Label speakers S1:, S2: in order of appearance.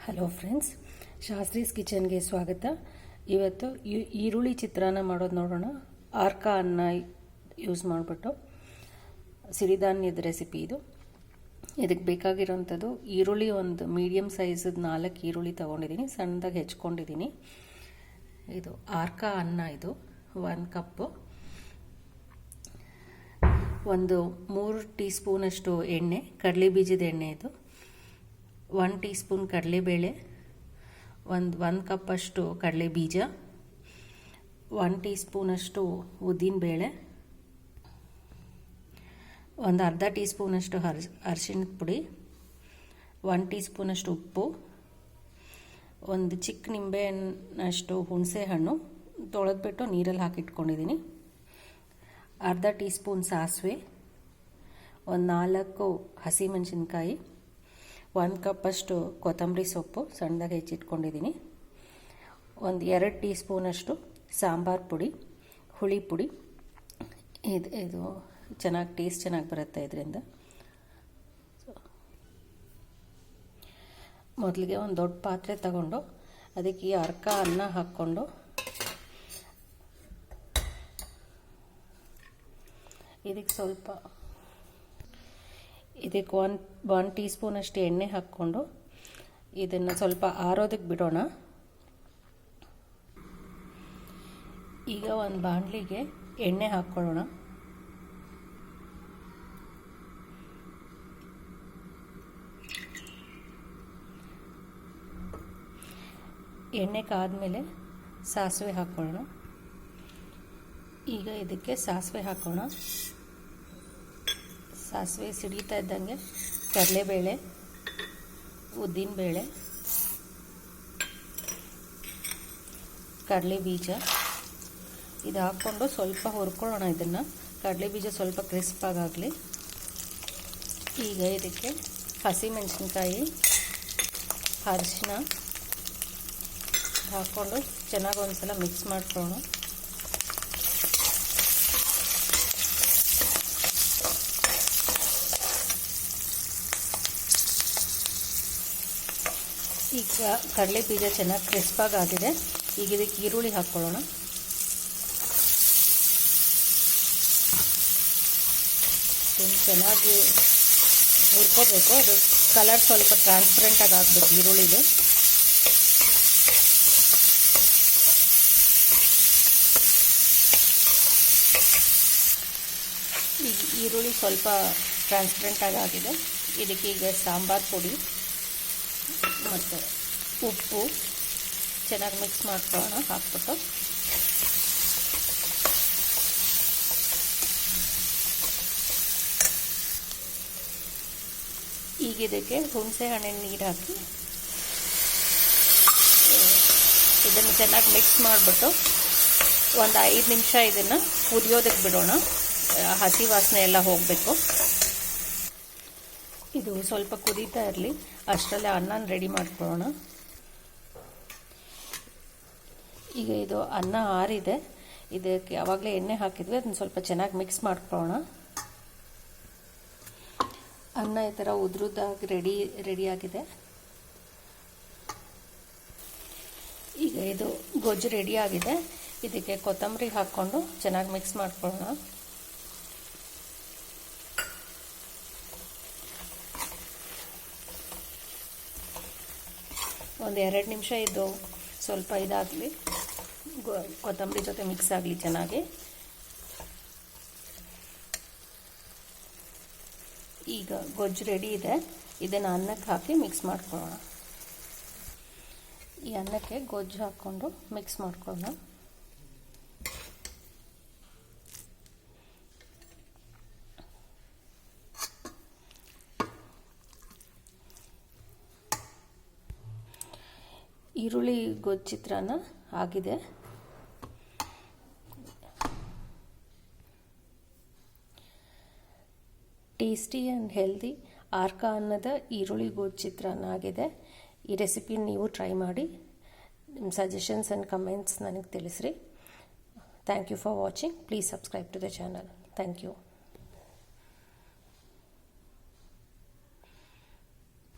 S1: Hello friends, Shastri's ಕಿಚನ್ಗೆ ಸ್ವಾಗತ. ಇವತ್ತು ಈರುಳ್ಳಿ ಚಿತ್ರಾನ್ನ ಮಾಡೋದು ನೋಡೋಣ. ಆರ್ಕ ಅನ್ನ ಯೂಸ್ ಮಾಡಿಬಿಟ್ಟು ಸಿರಿಧಾನ್ಯದ ರೆಸಿಪಿ ಇದು. ಇದಕ್ಕೆ ಬೇಕಾಗಿರೋಂಥದ್ದು ಈರುಳ್ಳಿ ಒಂದು ಮೀಡಿಯಮ್ ಸೈಜದ್ದು 4 ಈರುಳ್ಳಿ ತೊಗೊಂಡಿದ್ದೀನಿ, ಸಣ್ಣದಾಗಿ ಹೆಚ್ಕೊಂಡಿದ್ದೀನಿ. ಇದು ಆರ್ಕ ಅನ್ನ, ಇದು 1 ಕಪ್ಪು. ಒಂದು 3 ಟೀ ಸ್ಪೂನಷ್ಟು ಎಣ್ಣೆ, ಕಡಲೆ ಬೀಜದ ಎಣ್ಣೆ. ಇದು 1 ಟೀ ಸ್ಪೂನ್ ಕಡಲೆಬೇಳೆ, 1 ಕಪ್ಪಷ್ಟು ಕಡಲೆ ಬೀಜ, 1 ಟೀ ಸ್ಪೂನಷ್ಟು ಉದ್ದಿನಬೇಳೆ, ಒಂದು ಅರ್ಧ ಟೀ ಸ್ಪೂನಷ್ಟು ಅರಿಶಿಣದ ಪುಡಿ, 1 ಟೀ ಸ್ಪೂನಷ್ಟು ಉಪ್ಪು, ಒಂದು ಚಿಕ್ಕ ನಿಂಬೆಹಣ್ಣಷ್ಟು ಹುಣಸೆ ಹಣ್ಣು ತೊಳೆದ್ಬಿಟ್ಟು ನೀರಲ್ಲಿ ಹಾಕಿಟ್ಕೊಂಡಿದ್ದೀನಿ, ಅರ್ಧ ಟೀ ಸ್ಪೂನ್ ಸಾಸಿವೆ, ಒಂದು 4 ಹಸಿಮೆಣಸಿನ್ಕಾಯಿ, 1 ಕಪ್ಪಷ್ಟು ಕೊತ್ತಂಬರಿ ಸೊಪ್ಪು ಸಣ್ಣದಾಗಿ ಹೆಚ್ಚಿಟ್ಕೊಂಡಿದ್ದೀನಿ, ಒಂದು 2 ಟೀ ಸ್ಪೂನಷ್ಟು ಸಾಂಬಾರು ಪುಡಿ, ಹುಳಿ ಪುಡಿ. ಇದು ಚೆನ್ನಾಗಿ ಟೇಸ್ಟ್ ಚೆನ್ನಾಗಿ ಬರುತ್ತೆ ಇದರಿಂದ. ಮೊದಲಿಗೆ ಒಂದು ದೊಡ್ಡ ಪಾತ್ರೆ ತಗೊಂಡು ಅದಕ್ಕೆ ಈ ಅರ್ಕ ಅನ್ನ ಹಾಕ್ಕೊಂಡು ಇದಕ್ಕೆ 1 ಟೀ ಸ್ಪೂನಷ್ಟು ಎಣ್ಣೆ ಹಾಕ್ಕೊಂಡು ಇದನ್ನು ಸ್ವಲ್ಪ ಆರೋದಕ್ಕೆ ಬಿಡೋಣ. ಈಗ ಒಂದು ಬಾಣಲಿಗೆ ಎಣ್ಣೆ ಹಾಕ್ಕೊಳ್ಳೋಣ. ಎಣ್ಣೆ ಕಾದ್ಮೇಲೆ ಸಾಸಿವೆ ಹಾಕ್ಕೊಳ್ಳೋಣ. ಈಗ ಇದಕ್ಕೆ ಸಾಸಿವೆ ಹಾಕೋಣ. ಸಾಸಿವೆ ಸಿಡಿತಾ ಇದ್ದಂಗೆ ಕಡಲೆಬೇಳೆ, ಉದ್ದಿನಬೇಳೆ, ಕಡಲೆ ಬೀಜ ಇದು ಹಾಕ್ಕೊಂಡು ಸ್ವಲ್ಪ ಹುರ್ಕೊಳ್ಳೋಣ. ಇದನ್ನು ಕಡಲೆ ಬೀಜ ಸ್ವಲ್ಪ ಕ್ರಿಸ್ಪಾಗಲಿ. ಈಗ ಇದಕ್ಕೆ ಹಸಿಮೆಣಸಿನ್ಕಾಯಿ, ಅರಿಶಿನ ಹಾಕ್ಕೊಂಡು ಚೆನ್ನಾಗಿ ಒಂದ್ಸಲ ಮಿಕ್ಸ್ ಮಾಡ್ಕೊಳ್ಳೋಣ. ಈಗ ಕಡಲೆ ಬೀಜ ಚೆನ್ನಾಗಿ ಕ್ರಿಸ್ಪಾಗಿ ಆಗಿದೆ. ಈಗ ಇದಕ್ಕೆ ಈರುಳ್ಳಿ ಹಾಕ್ಕೊಳ್ಳೋಣ. ಚೆನ್ನಾಗಿ ಹುರ್ಕೋಬೇಕು. ಅದು ಕಲರ್ ಸ್ವಲ್ಪ ಟ್ರಾನ್ಸ್ಪರೆಂಟಾಗಿ ಆಗಬೇಕು ಈರುಳ್ಳಿದು. ಈಗ ಈರುಳ್ಳಿ ಸ್ವಲ್ಪ ಟ್ರಾನ್ಸ್ಪರೆಂಟಾಗಿ ಆಗಿದೆ. ಇದಕ್ಕೆ ಈಗ ಸಾಂಬಾರು ಪುಡಿ ಮತ್ತು ಉಪ್ಪು ಚೆನ್ನಾಗಿ ಮಿಕ್ಸ್ ಮಾಡ್ಕೊಳ್ಳೋಣ. ಹಾಕ್ಬಿಟ್ಟು ಈಗ ಇದಕ್ಕೆ ಹುಣಸೆ ಹಣ್ಣಿನ ನೀರು ಹಾಕಿ ಇದನ್ನು ಚೆನ್ನಾಗಿ ಮಿಕ್ಸ್ ಮಾಡಿಬಿಟ್ಟು ಒಂದು 5 ನಿಮಿಷ ಇದನ್ನು ಕುದಿಯೋದಕ್ಕೆ ಬಿಡೋಣ. ಹಸಿ ವಾಸನೆ ಎಲ್ಲ ಹೋಗಬೇಕು. ಇದು ಸ್ವಲ್ಪ ಕುದೀತಾ ಇರಲಿ, ಅಷ್ಟರಲ್ಲೇ ಅನ್ನನ ರೆಡಿ ಮಾಡ್ಕೊಳ್ಳೋಣ. ಈಗ ಇದು ಅನ್ನ ಆರಿದೆ. ಇದಕ್ಕೆ ಯಾವಾಗಲೇ ಎಣ್ಣೆ ಹಾಕಿದ್ವಿ, ಅದನ್ನು ಸ್ವಲ್ಪ ಚೆನ್ನಾಗಿ ಮಿಕ್ಸ್ ಮಾಡ್ಕೊಳ್ಳೋಣ. ಅನ್ನ ಈ ಥರ ಉದ್ರುದಾಗಿ ರೆಡಿಯಾಗಿದೆ. ಈಗ ಇದು ಗೊಜ್ಜು ರೆಡಿಯಾಗಿದೆ. ಇದಕ್ಕೆ ಕೊತ್ತಂಬರಿ ಹಾಕ್ಕೊಂಡು ಚೆನ್ನಾಗಿ ಮಿಕ್ಸ್ ಮಾಡ್ಕೊಳ್ಳೋಣ. ಒಂದು 2 ನಿಮಿಷ ಇದು ಸ್ವಲ್ಪ ಇದಾಗಲಿ, ಕೊತ್ತಂಬರಿ ಜೊತೆ ಮಿಕ್ಸ್ ಆಗಲಿ ಚೆನ್ನಾಗಿ. ಈಗ ಗೊಜ್ಜು ರೆಡಿ ಇದೆ. ಇದನ್ನು ಅನ್ನಕ್ಕೆ ಹಾಕಿ ಮಿಕ್ಸ್ ಮಾಡ್ಕೊಳ್ಳೋಣ. ಈ ಅನ್ನಕ್ಕೆ ಗೊಜ್ಜು ಹಾಕ್ಕೊಂಡು ಮಿಕ್ಸ್ ಮಾಡ್ಕೊಳ್ಳೋಣ. ಈರುಳ್ಳಿ ಗೊಜ್ಜು ಚಿತ್ರಾನ್ನ ಆಗಿದೆ. ಟೇಸ್ಟಿ ಆ್ಯಂಡ್ ಹೆಲ್ದಿ ಆರ್ಕ ಅನ್ನದ ಈರುಳ್ಳಿ ಗೊಜ್ಜು ಚಿತ್ರಾನ್ನ ಆಗಿದೆ. ಈ ರೆಸಿಪಿ ನೀವು ಟ್ರೈ ಮಾಡಿ. ನಿಮ್ಮ ಸಜೆಷನ್ಸ್ ಆ್ಯಂಡ್ ಕಮೆಂಟ್ಸ್ ನನಗೆ ತಿಳಿಸ್ರಿ. Thank you for watching. Please subscribe to the channel. Thank you.